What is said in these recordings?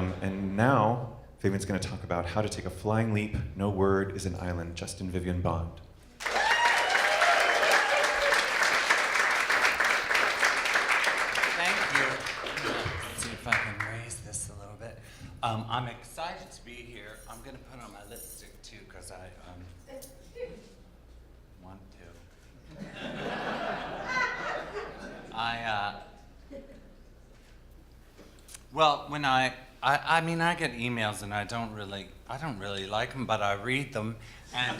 And now, Vivian's going to talk about how to take a flying leap. No word is an island. Justin Vivian Bond. Thank you. Let's see if I can raise this a little bit. I'm excited to be here. I'm going to put on my lipstick too because I want to. Well, when I mean, I get emails and I don't really like them, but I read them, and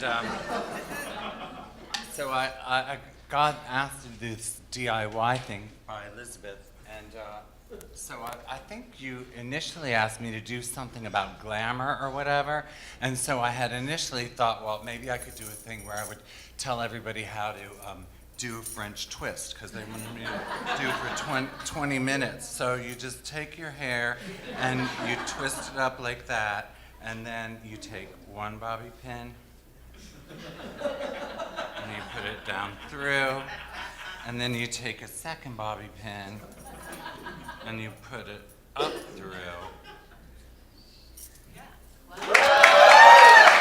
so I got asked to do this DIY thing by Elizabeth, and so I think you initially asked me to do something about glamour or whatever, and so I had initially thought, well, maybe I could do a thing where I would tell everybody how to do a French twist, because they wanted me to do it for 20 minutes. So you just take your hair and you twist it up like that, and then you take one bobby pin and you put it down through, and then you take a second bobby pin and you put it up through.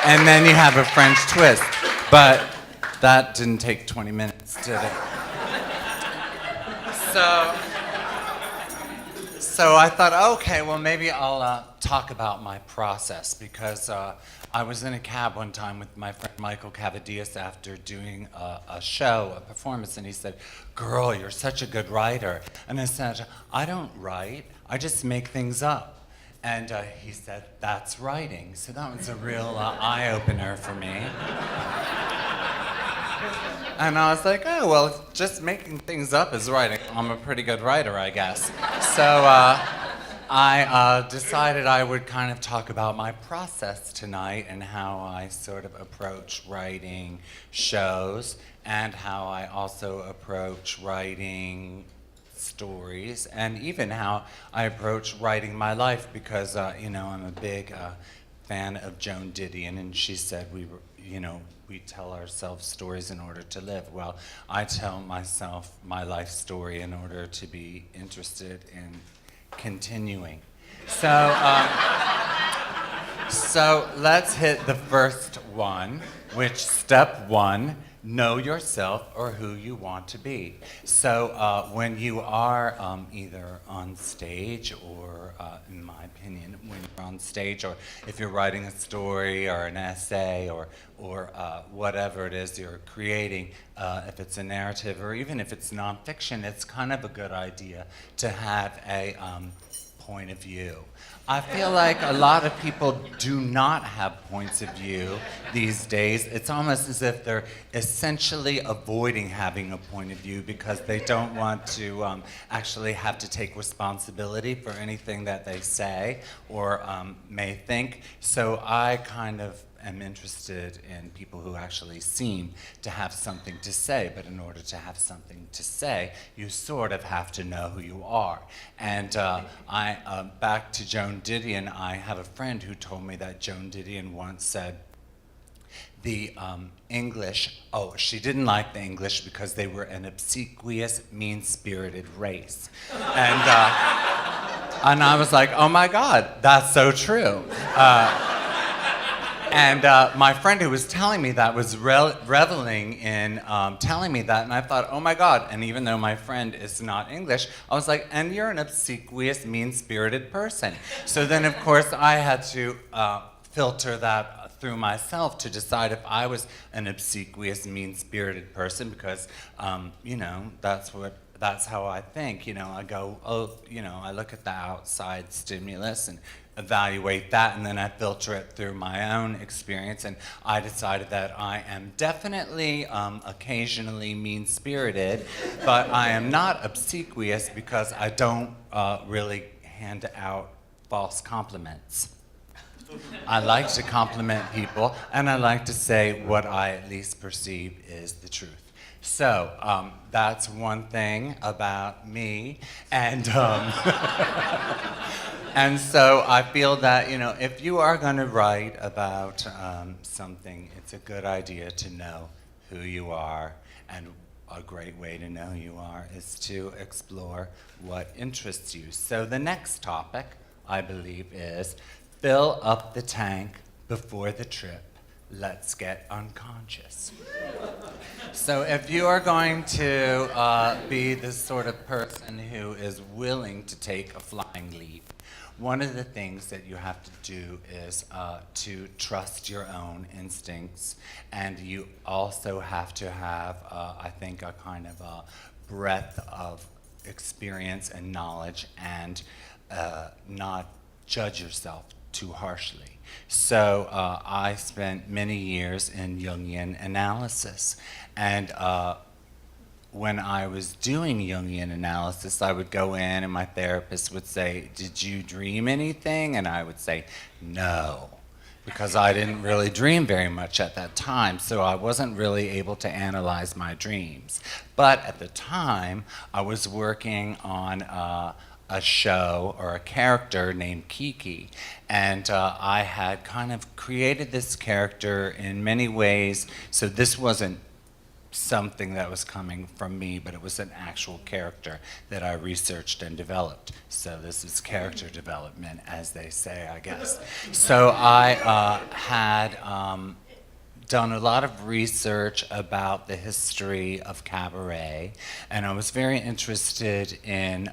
And then you have a French twist. But that didn't take 20 minutes, did it? So I thought, okay, well, maybe I'll talk about my process, because I was in a cab one time with my friend Michael Cavadias after doing a show, a performance, and he said, "Girl, you're such a good writer." And I said, "I don't write, I just make things up." And he said, "That's writing." So that was a real eye-opener for me. And I was like, oh, well, just making things up is writing. I'm a pretty good writer, I guess. So I decided I would kind of talk about my process tonight and how I sort of approach writing shows and how I also approach writing stories, and even how I approach writing my life, because, I'm a big fan of Joan Didion, and she said we tell ourselves stories in order to live. Well, I tell myself my life story in order to be interested in continuing. So let's hit the first one, which step one, know yourself or who you want to be. So when you are either on stage or, in my opinion, when you're on stage, or if you're writing a story or an essay or whatever it is you're creating, if it's a narrative or even if it's nonfiction, it's kind of a good idea to have a point of view. I feel like a lot of people do not have points of view these days. It's almost as if they're essentially avoiding having a point of view because they don't want to actually have to take responsibility for anything that they say or may think. So I kind of am interested in people who actually seem to have something to say, but in order to have something to say, you sort of have to know who you are. And back to Joan Didion, I have a friend who told me that Joan Didion once said the English, she didn't like the English because they were an obsequious, mean-spirited race. And I was like, oh my God, that's so true. And my friend who was telling me that was reveling in telling me that, and I thought, oh my God, and even though my friend is not English, I was like, and you're an obsequious, mean-spirited person. So then, of course, I had to filter that through myself to decide if I was an obsequious, mean-spirited person, because, that's how I think. I go, I look at the outside stimulus and evaluate that, and then I filter it through my own experience, and I decided that I am definitely occasionally mean-spirited, but I am not obsequious because I don't really hand out false compliments. I like to compliment people, and I like to say what I at least perceive is the truth. So that's one thing about me, and and so I feel that, if you are going to write about something, it's a good idea to know who you are, and a great way to know who you are is to explore what interests you. So the next topic I believe, is fill up the tank before the trip. Let's get unconscious. So if you are going to be the sort of person who is willing to take a flying leap, one of the things that you have to do is to trust your own instincts, and you also have to have, I think, a kind of a breadth of experience and knowledge, and not judge yourself too harshly. So I spent many years in Jungian analysis, and when I was doing Jungian analysis, I would go in and my therapist would say, "Did you dream anything?" And I would say, "No," because I didn't really dream very much at that time, so I wasn't really able to analyze my dreams. But at the time, I was working on a show or a character named Kiki, and I had kind of created this character in many ways, so this wasn't something that was coming from me, but it was an actual character that I researched and developed. So this is character development, as they say, I guess. So I had done a lot of research about the history of cabaret, and I was very interested in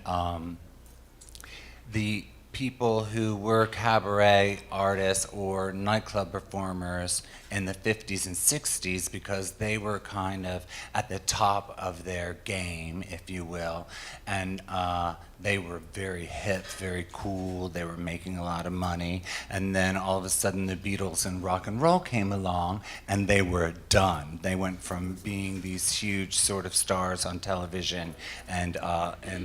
the people who were cabaret artists or nightclub performers in the 50s and 60s, because they were kind of at the top of their game, if you will, and they were very hip, very cool, they were making a lot of money, and then all of a sudden the Beatles and rock and roll came along and they were done. They went from being these huge sort of stars on television and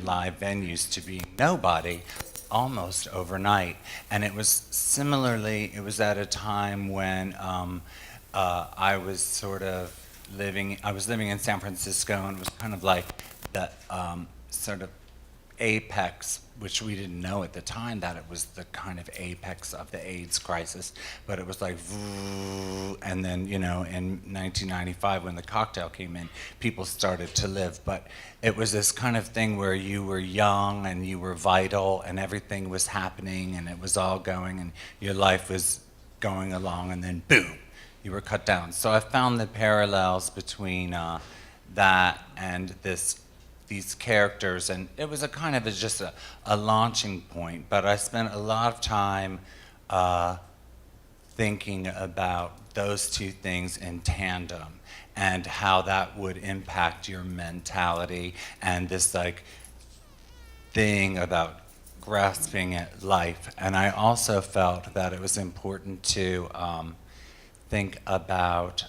live venues to being nobody almost overnight. And it was similarly, it was at a time when I was sort of living in San Francisco, and it was kind of like the sort of apex, which we didn't know at the time that it was the kind of apex of the AIDS crisis, but it was like, and then, you know, in 1995 when the cocktail came in, people started to live. But it was this kind of thing where you were young and you were vital and everything was happening and it was all going and your life was going along, and then boom, you were cut down. So I found the parallels between that and these characters, and it was a kind of just a launching point. But I spent a lot of time thinking about those two things in tandem and how that would impact your mentality, and this like thing about grasping at life. And I also felt that it was important to think about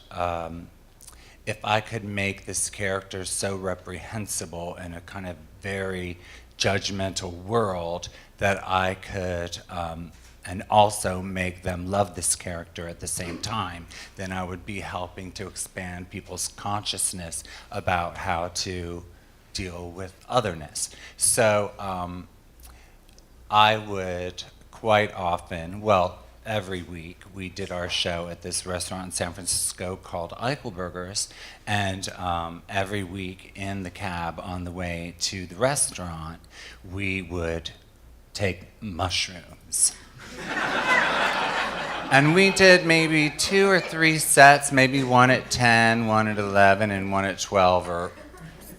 if I could make this character so reprehensible in a kind of very judgmental world that I could, and also make them love this character at the same time, then I would be helping to expand people's consciousness about how to deal with otherness. So I would quite often, well, every week, we did our show at this restaurant in San Francisco called Eichelberger's, and every week in the cab on the way to the restaurant, we would take mushrooms. And we did maybe 2 or 3 sets, maybe one at 10, one at 11, and one at 12, or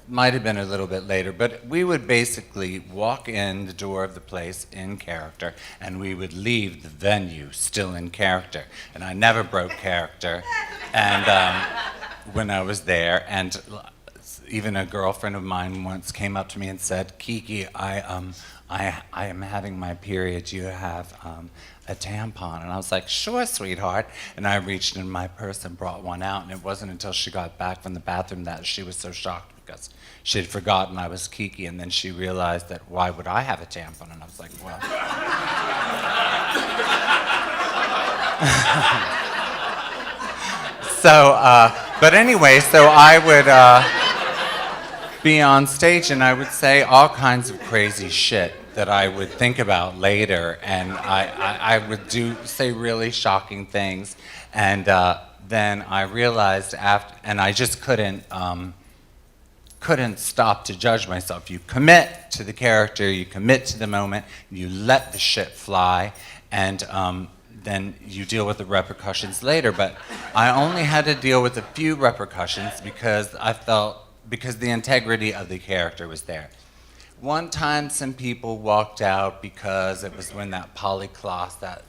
might have been a little bit later, but we would basically walk in the door of the place in character, and we would leave the venue still in character. And I never broke character, and when I was there, and even a girlfriend of mine once came up to me and said, "Kiki, I am having my period. You have a tampon?" And I was like, "Sure, sweetheart." And I reached in my purse and brought one out, and it wasn't until she got back from the bathroom that she was so shocked, because she had forgotten I was Kiki, and then she realized that why would I have a tampon? And I was like, well. But anyway, so I would be on stage and I would say all kinds of crazy shit that I would think about later, and I would say really shocking things, and then I realized and I just couldn't couldn't stop to judge myself. You commit to the character, you commit to the moment, you let the shit fly, and then you deal with the repercussions later. But I only had to deal with a few repercussions because the integrity of the character was there. One time some people walked out because it was when that Polly Klaas, that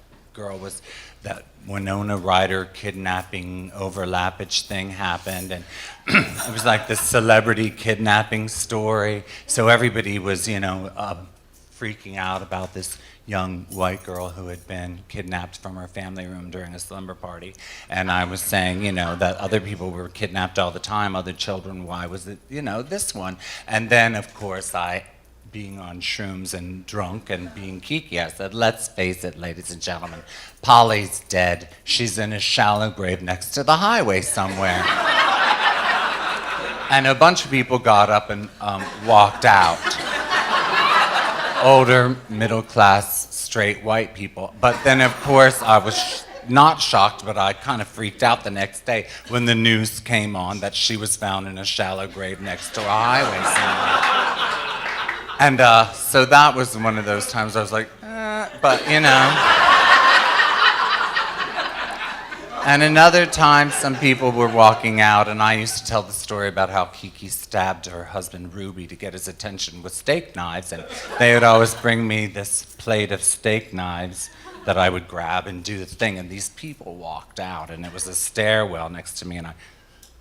Winona Ryder kidnapping overlappage thing happened, and it was like this celebrity kidnapping story. So everybody was, freaking out about this young white girl who had been kidnapped from her family room during a slumber party. And I was saying, that other people were kidnapped all the time, other children, why was it, this one? And then, of course, being on shrooms and drunk and being geeky, I said, let's face it, ladies and gentlemen, Polly's dead. She's in a shallow grave next to the highway somewhere. And a bunch of people got up and walked out. Older, middle-class, straight white people. But then, of course, I was not shocked, but I kind of freaked out the next day when the news came on that she was found in a shallow grave next to a highway somewhere. And so that was one of those times I was like, but And another time, some people were walking out, and I used to tell the story about how Kiki stabbed her husband Ruby to get his attention with steak knives, and they would always bring me this plate of steak knives that I would grab and do the thing, and these people walked out, and it was a stairwell next to me, and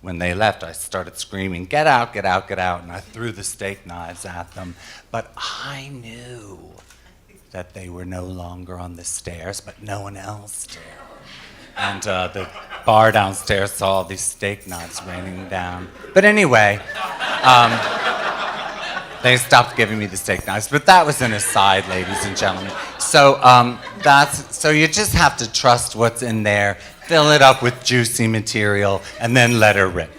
when they left, I started screaming, get out, get out, get out, and I threw the steak knives at them. But I knew that they were no longer on the stairs, but no one else did. And the bar downstairs saw these steak knives raining down. But anyway, they stopped giving me the steak knives. But that was an aside, ladies and gentlemen. So so you just have to trust what's in there, fill it up with juicy material, and then let her rip.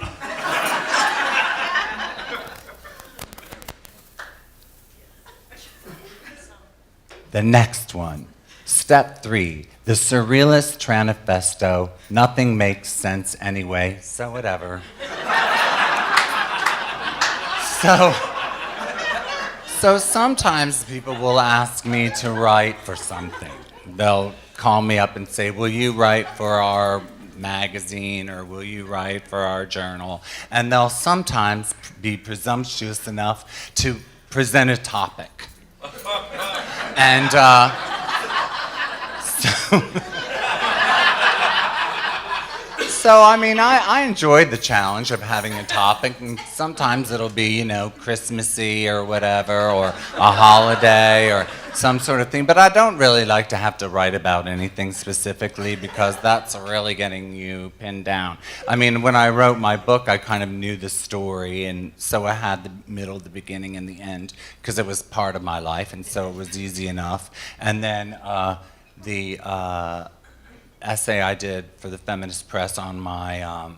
The next one, step 3, the surrealist manifesto. Nothing makes sense anyway, so whatever. So sometimes people will ask me to write for something. They'll call me up and say, will you write for our magazine, or will you write for our journal? And they'll sometimes be presumptuous enough to present a topic. And so I mean, I enjoyed the challenge of having a topic, and sometimes it'll be, Christmassy or whatever, or a holiday or some sort of thing, but I don't really like to have to write about anything specifically because that's really getting you pinned down. I mean, when I wrote my book, I kind of knew the story, and so I had the middle, the beginning, and the end because it was part of my life, and so it was easy enough. And then the essay I did for the Feminist Press on my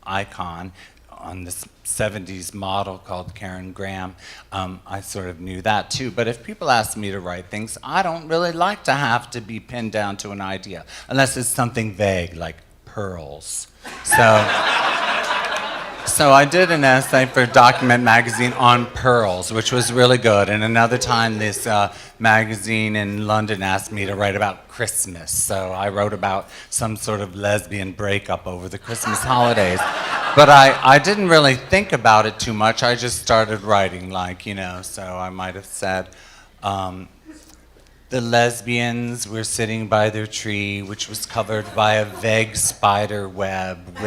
icon, on this 70s model called Karen Graham, I sort of knew that too. But if people ask me to write things, I don't really like to have to be pinned down to an idea, unless it's something vague, like pearls. So I did an essay for Document magazine on pearls, which was really good. And another time, this magazine in London asked me to write about Christmas. So I wrote about some sort of lesbian breakup over the Christmas holidays. But I didn't really think about it too much. I just started writing, so I might have said, the lesbians were sitting by their tree, which was covered by a vague spider web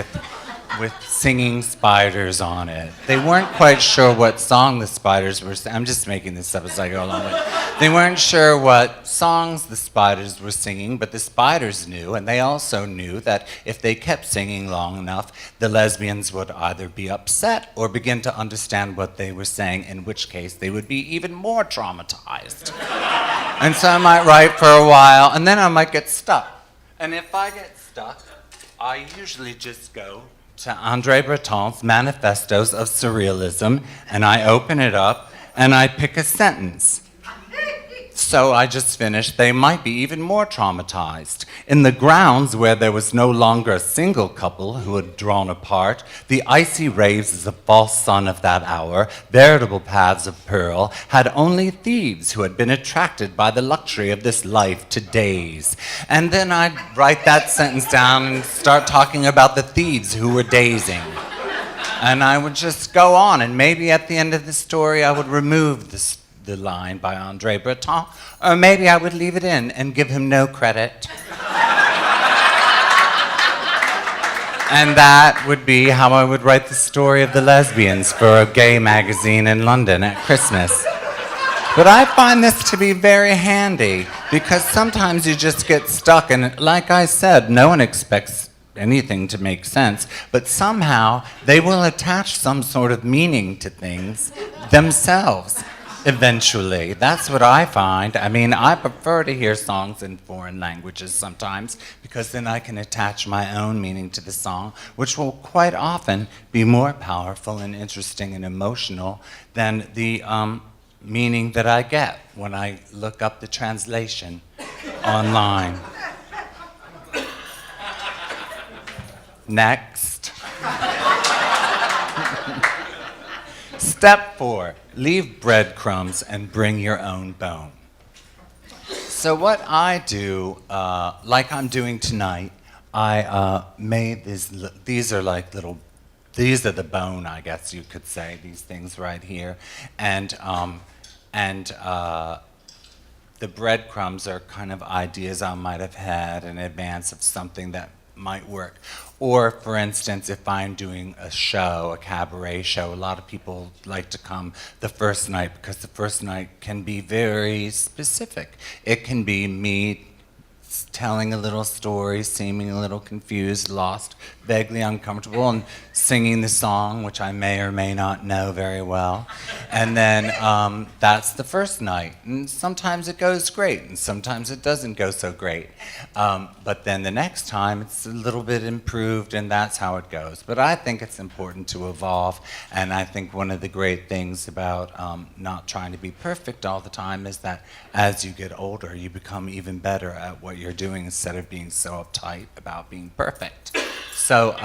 with singing spiders on it. They weren't quite sure what song the spiders were singing. I'm just making this up as I go along. They weren't sure what songs the spiders were singing, but the spiders knew, and they also knew that if they kept singing long enough, the lesbians would either be upset or begin to understand what they were saying, in which case they would be even more traumatized. And so I might write for a while, and then I might get stuck. And if I get stuck, I usually just go to Andre Breton's Manifestos of Surrealism, and I open it up, and I pick a sentence. So I just finished, they might be even more traumatized. In the grounds where there was no longer a single couple who had drawn apart, the icy raves as a false sun of that hour, veritable paths of pearl, had only thieves who had been attracted by the luxury of this life to daze. And then I'd write that sentence down and start talking about the thieves who were dazing. And I would just go on, and maybe at the end of the story I would remove the line by Andre Breton, or maybe I would leave it in and give him no credit. And that would be how I would write the story of the lesbians for a gay magazine in London at Christmas. But I find this to be very handy, because sometimes you just get stuck, and like I said, no one expects anything to make sense, but somehow they will attach some sort of meaning to things themselves eventually. That's what I find. I mean, I prefer to hear songs in foreign languages sometimes, because then I can attach my own meaning to the song, which will quite often be more powerful and interesting and emotional than the meaning that I get when I look up the translation online. Next. Step 4, leave breadcrumbs and bring your own bone. So what I do, like I'm doing tonight, I made these are like little, these are the bone, I guess you could say, these things right here. And the breadcrumbs are kind of ideas I might have had in advance of something that might work. Or, for instance, if I'm doing a show, a cabaret show, a lot of people like to come the first night, because the first night can be very specific. It can be me telling a little story, seeming a little confused, lost, vaguely uncomfortable, and singing the song, which I may or may not know very well. And then that's the first night. And sometimes it goes great, and sometimes it doesn't go so great. But then the next time, it's a little bit improved, and that's how it goes. But I think it's important to evolve, and I think one of the great things about not trying to be perfect all the time is that as you get older, you become even better at what you're doing instead of being so uptight about being perfect. So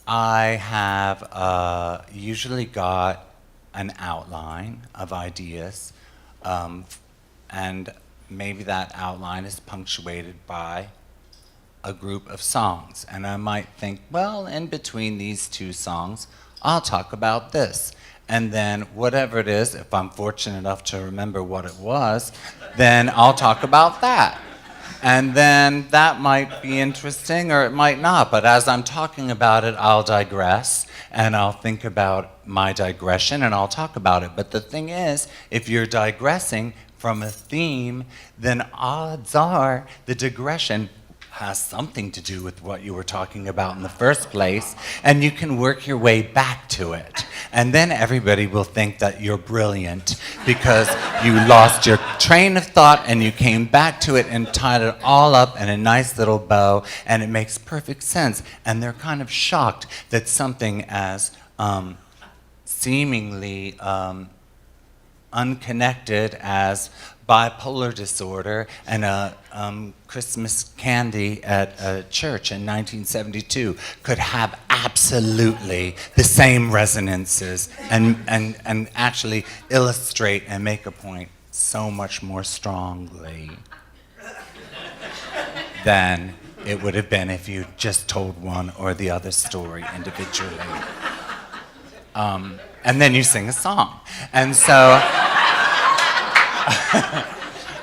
I have usually got an outline of ideas, and maybe that outline is punctuated by a group of songs. And I might think, well, in between these two songs, I'll talk about this. And then whatever it is, if I'm fortunate enough to remember what it was, then I'll talk about that. And then that might be interesting, or it might not. But as I'm talking about it, I'll digress, and I'll think about my digression, and I'll talk about it. But the thing is, if you're digressing from a theme, then odds are the digression has something to do with what you were talking about in the first place, and you can work your way back to it. And then everybody will think that you're brilliant because you lost your train of thought and you came back to it and tied it all up in a nice little bow, and it makes perfect sense. And they're kind of shocked that something as seemingly unconnected as bipolar disorder and a Christmas candy at a church in 1972 could have absolutely the same resonances and actually illustrate and make a point so much more strongly than it would have been if you just told one or the other story individually. And then you sing a song. And so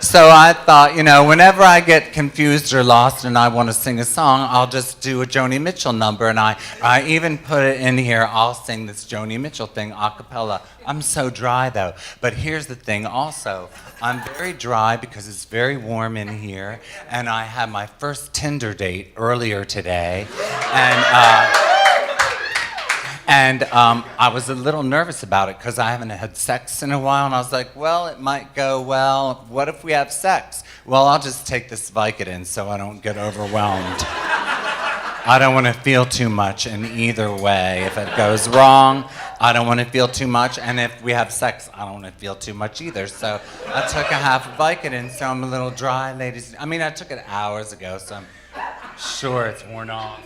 so I thought, whenever I get confused or lost and I want to sing a song, I'll just do a Joni Mitchell number. And I even put it in here, I'll sing this Joni Mitchell thing a cappella. I'm so dry, though. But here's the thing also. I'm very dry because it's very warm in here. And I had my first Tinder date earlier today. And I was a little nervous about it because I haven't had sex in a while, and I was like, well, it might go well. What if we have sex? Well, I'll just take this Vicodin so I don't get overwhelmed. I don't want to feel too much in either way. If it goes wrong, I don't want to feel too much. And if we have sex, I don't want to feel too much either. So I took a half of Vicodin, so I'm a little dry, ladies. I mean, I took it hours ago, so I'm sure it's worn off.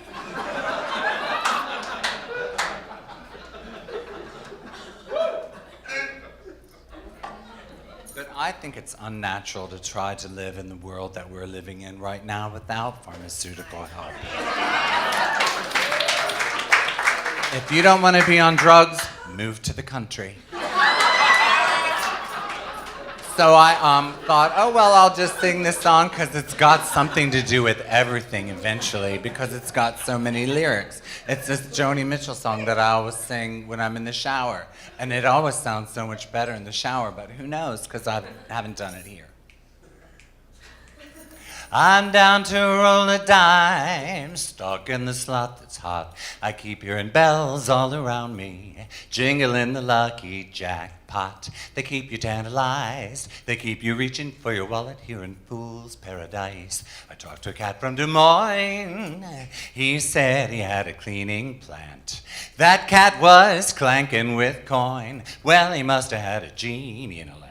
But I think it's unnatural to try to live in the world that we're living in right now without pharmaceutical help. If you don't want to be on drugs, move to the country. So I thought, oh, well, I'll just sing this song because it's got something to do with everything eventually, because it's got so many lyrics. It's this Joni Mitchell song that I always sing when I'm in the shower. And it always sounds so much better in the shower, but who knows, because I haven't done it here. I'm down to roll a dime, stuck in the slot that's hot. I keep hearing bells all around me, jingling the lucky jackpot. They keep you tantalized, they keep you reaching for your wallet here in Fool's Paradise. I talked to a cat from Des Moines, he said he had a cleaning plant. That cat was clanking with coin, well, he must have had a genie in a lamp.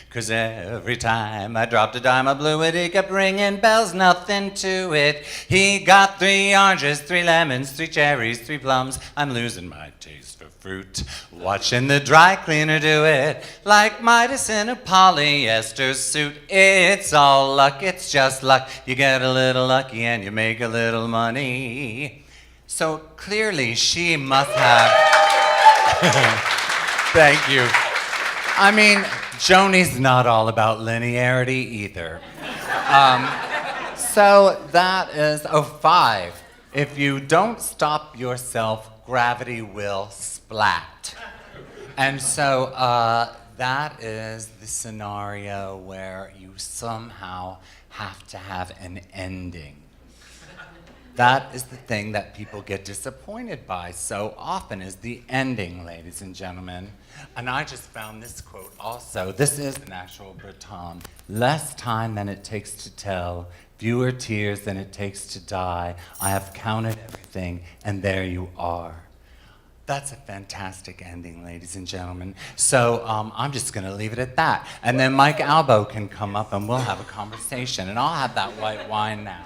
'Cause every time I dropped a dime, I blew it. He kept ringing bells, nothing to it. He got 3 oranges, 3 lemons, 3 cherries, 3 plums. I'm losing my taste for fruit, watching the dry cleaner do it. Like Midas in a polyester suit. It's all luck, it's just luck. You get a little lucky and you make a little money. So clearly she must have... Thank you. I mean, Joni's not all about linearity either. So that is 5. If you don't stop yourself, gravity will splat. And so that is the scenario where you somehow have to have an ending. That is the thing that people get disappointed by so often, is the ending, ladies and gentlemen. And I just found this quote also. This is an actual Breton. Less time than it takes to tell, fewer tears than it takes to die. I have counted everything, and there you are. That's a fantastic ending, ladies and gentlemen. So I'm just going to leave it at that. And then Mike Albo can come up, and we'll have a conversation. And I'll have that white wine now.